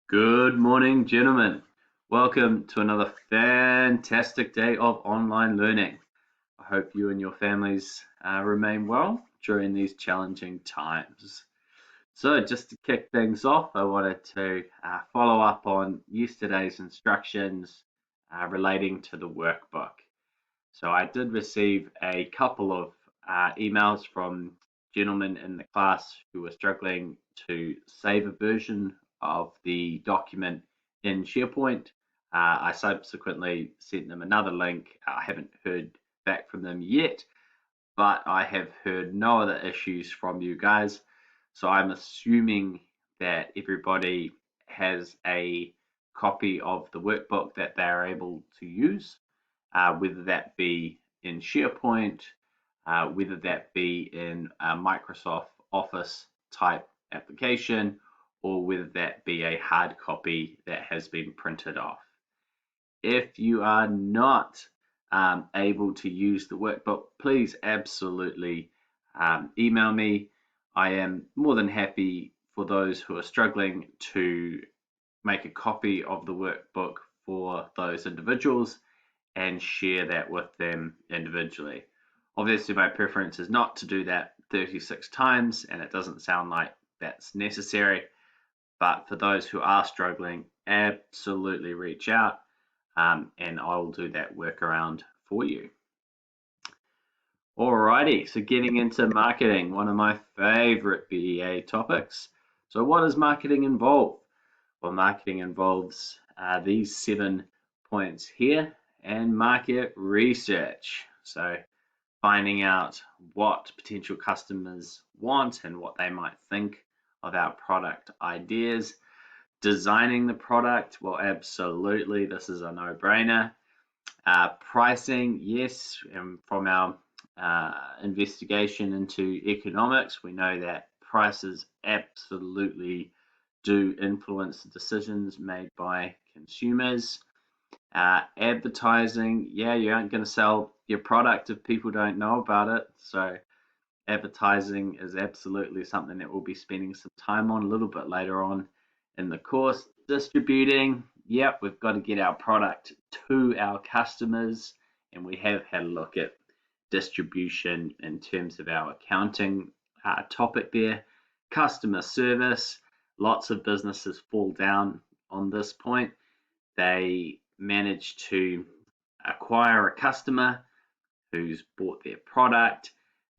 Good morning, gentlemen. Welcome to another fantastic day of online learning. I hope you and your families remain well during these challenging times. So, just to kick things off, I wanted to follow up on yesterday's instructions relating to the workbook. So, I did receive a couple of emails from gentlemen in the class who were struggling to save a version of the document in SharePoint. I subsequently sent them another link. I haven't heard back from them yet, but I have heard no other issues from you guys. So I'm assuming that everybody has a copy of the workbook that they are able to use, whether that be in SharePoint, whether that be in a Microsoft Office type application, or whether that be a hard copy that has been printed off. If you are not able to use the workbook, please absolutely email me. I am more than happy for those who are struggling to make a copy of the workbook for those individuals and share that with them individually. Obviously, my preference is not to do that 36 times, and it doesn't sound like that's necessary. But for those who are struggling, absolutely reach out, and I'll do that workaround for you. Alrighty, so getting into marketing, one of my favorite BEA topics. So what does marketing involve? Well, marketing involves these 7 points here, and market research. So finding out what potential customers want and what they might think of our product ideas. Designing the product, well, absolutely, this is a no-brainer. Pricing, yes, and from our investigation into economics, we know that prices absolutely do influence the decisions made by consumers. Advertising, yeah, you aren't going to sell your product if people don't know about it. So advertising is absolutely something that we'll be spending some time on a little bit later on in the course. Distributing, yep, we've got to get our product to our customers, and we have had a look at distribution in terms of our accounting topic there. Customer service, lots of businesses fall down on this point. They manage to acquire a customer who's bought their product,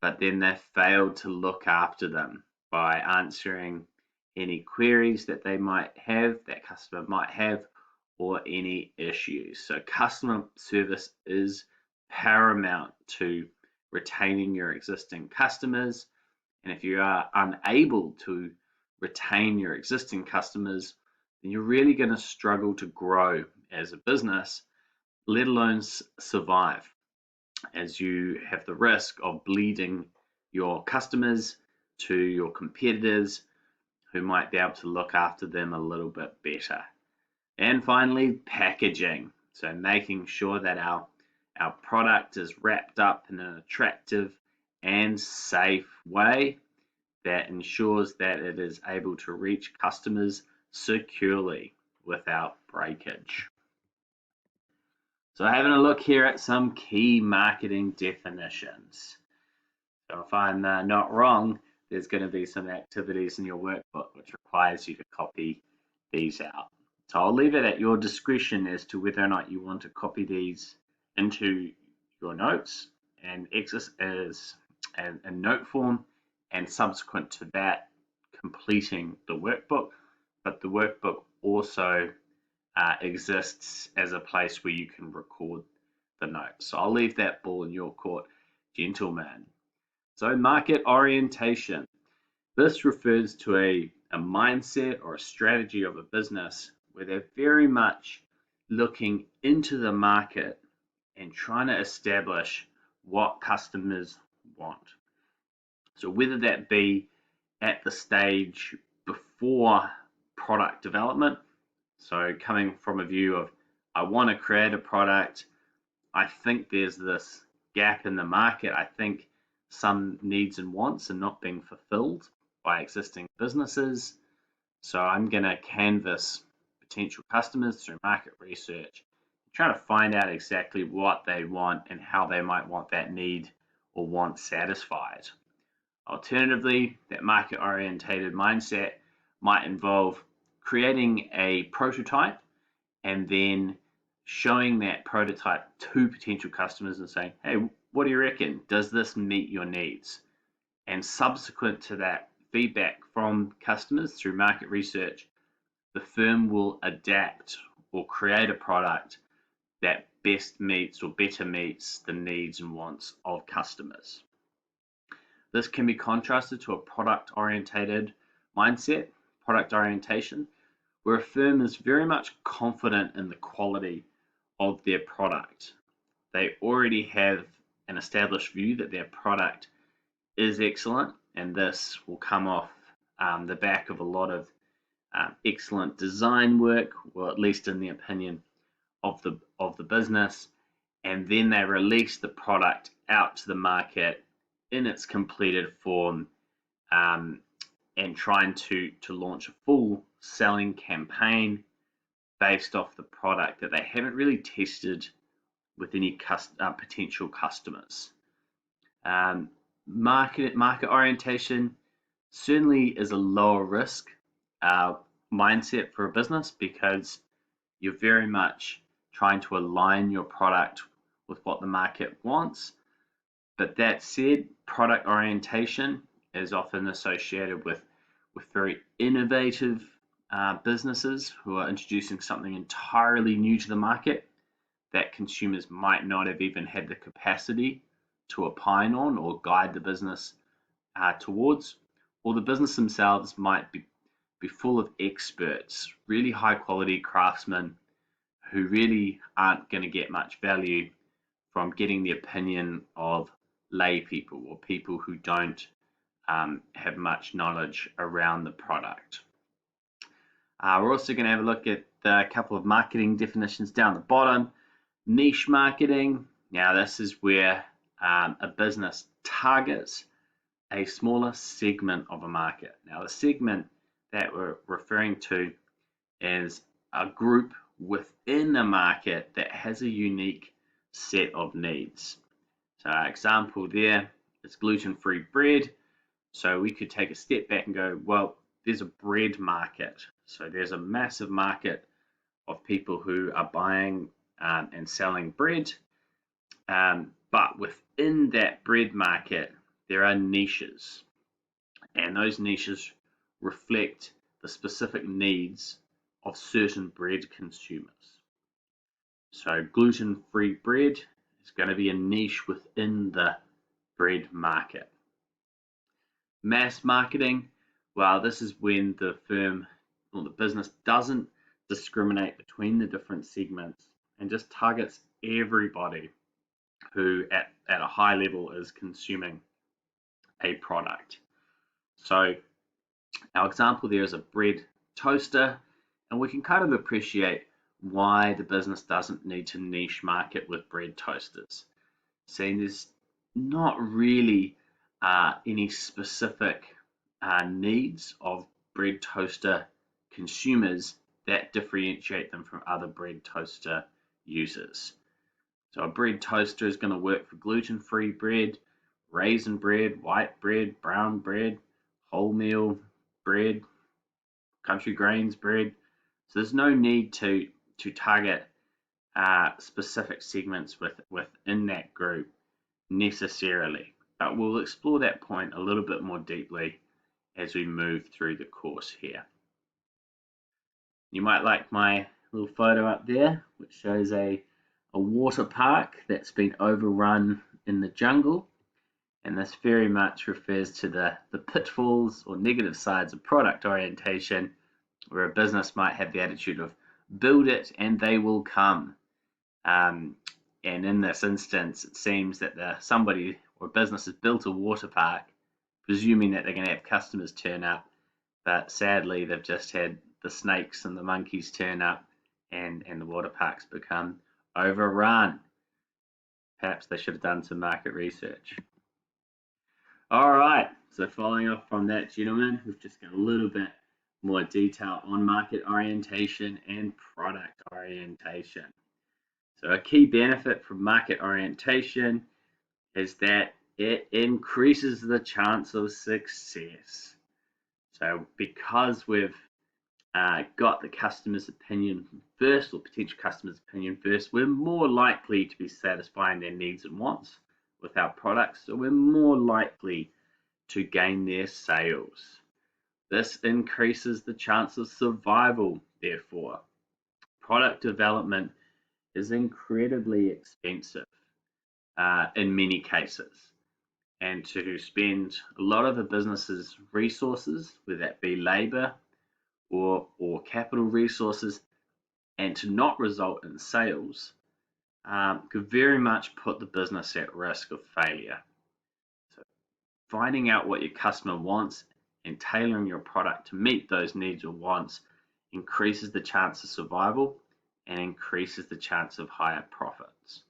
but then they failed to look after them by answering any queries that they might have, that customer might have, or any issues. So customer service is paramount to retaining your existing customers. And if you are unable to retain your existing customers, then you're really going to struggle to grow as a business, let alone survive, as you have the risk of bleeding your customers to your competitors who might be able to look after them a little bit better. And finally, packaging. So making sure that our product is wrapped up in an attractive and safe way that ensures that it is able to reach customers securely without breakage. So having a look here at some key marketing definitions. So if I'm not wrong, there's going to be some activities in your workbook which requires you to copy these out. So I'll leave it at your discretion as to whether or not you want to copy these into your notes and as a note form, and subsequent to that completing the workbook. But the workbook also exists as a place where you can record the notes. So I'll leave that ball in your court, gentlemen. So market orientation. This refers to a mindset or a strategy of a business where they're very much looking into the market and trying to establish what customers want. So whether that be at the stage before product development, so coming from a view of, I want to create a product, I think there's this gap in the market, I think some needs and wants are not being fulfilled by existing businesses, so I'm going to canvass potential customers through market research, trying to find out exactly what they want and how they might want that need or want satisfied. Alternatively, that market-orientated mindset might involve creating a prototype and then showing that prototype to potential customers and saying, hey, what do you reckon? Does this meet your needs? And subsequent to that feedback from customers through market research, the firm will adapt or create a product that best meets or better meets the needs and wants of customers. This can be contrasted to a product-orientated mindset, product orientation, where a firm is very much confident in the quality of their product. They already have an established view that their product is excellent, and this will come off the back of a lot of excellent design work, or at least in the opinion of the business, and then they release the product out to the market in its completed form, and trying to launch a full selling campaign based off the product that they haven't really tested with any potential customers. Market orientation certainly is a lower risk mindset for a business, because you're very much trying to align your product with what the market wants. But that said, product orientation is often associated with very innovative businesses who are introducing something entirely new to the market that consumers might not have even had the capacity to opine on or guide the business towards, or the business themselves might be full of experts, really high quality craftsmen who really aren't going to get much value from getting the opinion of lay people or people who don't have much knowledge around the product. We're also going to have a look at a couple of marketing definitions down the bottom. Niche marketing. Now, this is where a business targets a smaller segment of a market. Now, the segment that we're referring to is a group within a market that has a unique set of needs. So our example there is gluten-free bread. So we could take a step back and go, well, there's a bread market. So there's a massive market of people who are buying and selling bread. But within that bread market, there are niches. And those niches reflect the specific needs of certain bread consumers. So gluten-free bread is going to be a niche within the bread market. Mass marketing, well, this is when the firm or the business doesn't discriminate between the different segments and just targets everybody who at a high level is consuming a product. So our example there is a bread toaster, and we can kind of appreciate why the business doesn't need to niche market with bread toasters. Seeing there's not really any specific needs of bread toaster consumers that differentiate them from other bread toaster users. So a bread toaster is going to work for gluten-free bread, raisin bread, white bread, brown bread, wholemeal bread, country grains bread. So there's no need to target specific segments within that group necessarily. But we'll explore that point a little bit more deeply as we move through the course here. You might like my little photo up there, which shows a water park that's been overrun in the jungle. And this very much refers to the pitfalls or negative sides of product orientation, where a business might have the attitude of build it and they will come. And in this instance, it seems that somebody or business has built a water park, presuming that they're going to have customers turn up, but sadly they've just had the snakes and the monkeys turn up, and the water park's become overrun. Perhaps they should have done some market research. All right, so following off from that, gentlemen, we've just got a little bit more detail on market orientation and product orientation. So a key benefit from market orientation is that it increases the chance of success. So because we've got the customer's opinion first, or potential customer's opinion first, we're more likely to be satisfying their needs and wants with our products, so we're more likely to gain their sales. This increases the chance of survival, therefore. Product development is incredibly expensive in many cases, and to spend a lot of a business's resources, whether that be labor or capital resources, and to not result in sales, could very much put the business at risk of failure. So finding out what your customer wants and tailoring your product to meet those needs or wants increases the chance of survival and increases the chance of higher profits.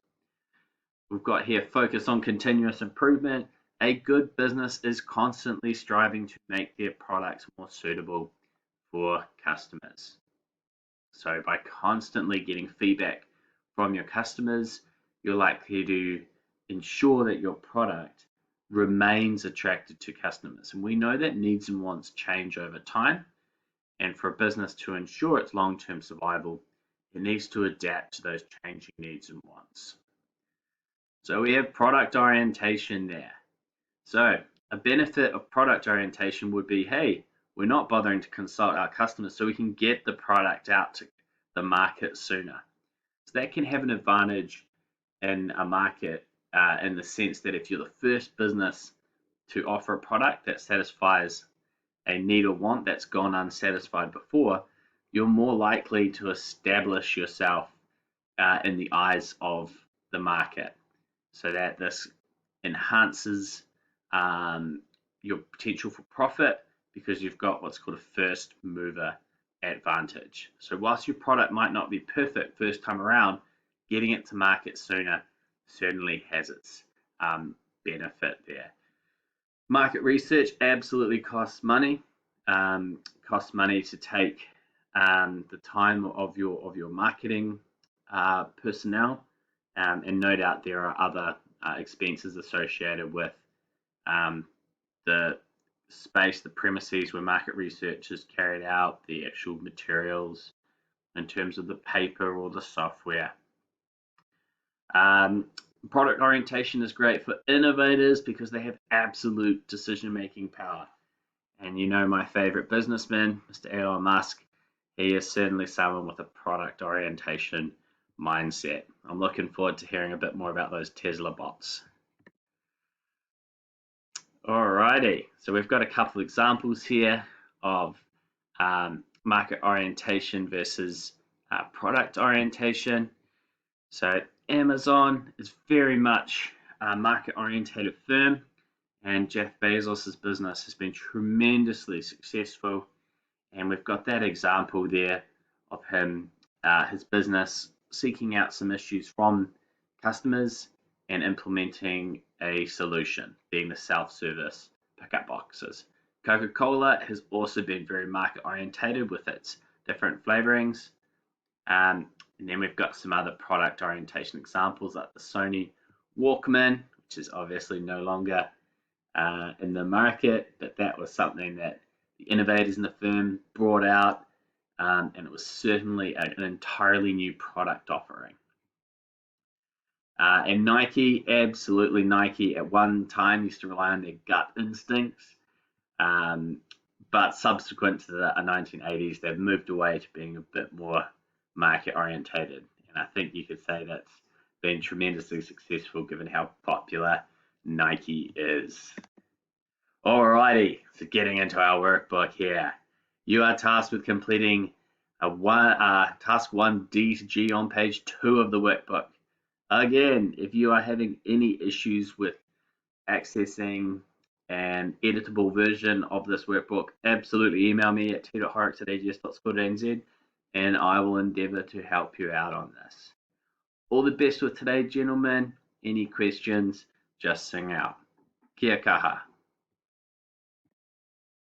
We've got here focus on continuous improvement. A good business is constantly striving to make their products more suitable for customers. So by constantly getting feedback from your customers, you're likely to ensure that your product remains attractive to customers. And we know that needs and wants change over time. And for a business to ensure its long-term survival, it needs to adapt to those changing needs and wants. So we have product orientation there. So a benefit of product orientation would be, hey, we're not bothering to consult our customers, so we can get the product out to the market sooner. So that can have an advantage in a market in the sense that if you're the first business to offer a product that satisfies a need or want that's gone unsatisfied before, you're more likely to establish yourself in the eyes of the market, so that this enhances your potential for profit because you've got what's called a first mover advantage. So whilst your product might not be perfect first time around, getting it to market sooner certainly has its benefit there. Market research absolutely costs money. Costs money to take the time of your marketing personnel, and no doubt there are other expenses associated with the space, the premises where market research is carried out, the actual materials in terms of the paper or the software. Product orientation is great for innovators because they have absolute decision-making power. And you know my favorite businessman, Mr. Elon Musk, he is certainly someone with a product orientation mindset. I'm looking forward to hearing a bit more about those Tesla bots. Alrighty, so we've got a couple of examples here of market orientation versus product orientation. So Amazon is very much a market oriented firm, and Jeff Bezos' business has been tremendously successful. And we've got that example there of him, his business seeking out some issues from customers and implementing a solution, being the self-service pickup boxes. Coca-Cola has also been very market orientated with its different flavorings. And then we've got some other product orientation examples like the Sony Walkman, which is obviously no longer in the market, but that was something that the innovators in the firm brought out, and it was certainly an entirely new product offering. And Nike, absolutely Nike at one time used to rely on their gut instincts, but subsequent to the 1980s, they've moved away to being a bit more market orientated. And I think you could say that's been tremendously successful given how popular Nike is. Alrighty, so getting into our workbook here. You are tasked with completing task 1D to G on page 2 of the workbook. Again, if you are having any issues with accessing an editable version of this workbook, absolutely email me at t.horrocks@ags.school.nz and I will endeavour to help you out on this. All the best with today, gentlemen. Any questions, just sing out. Kia kaha.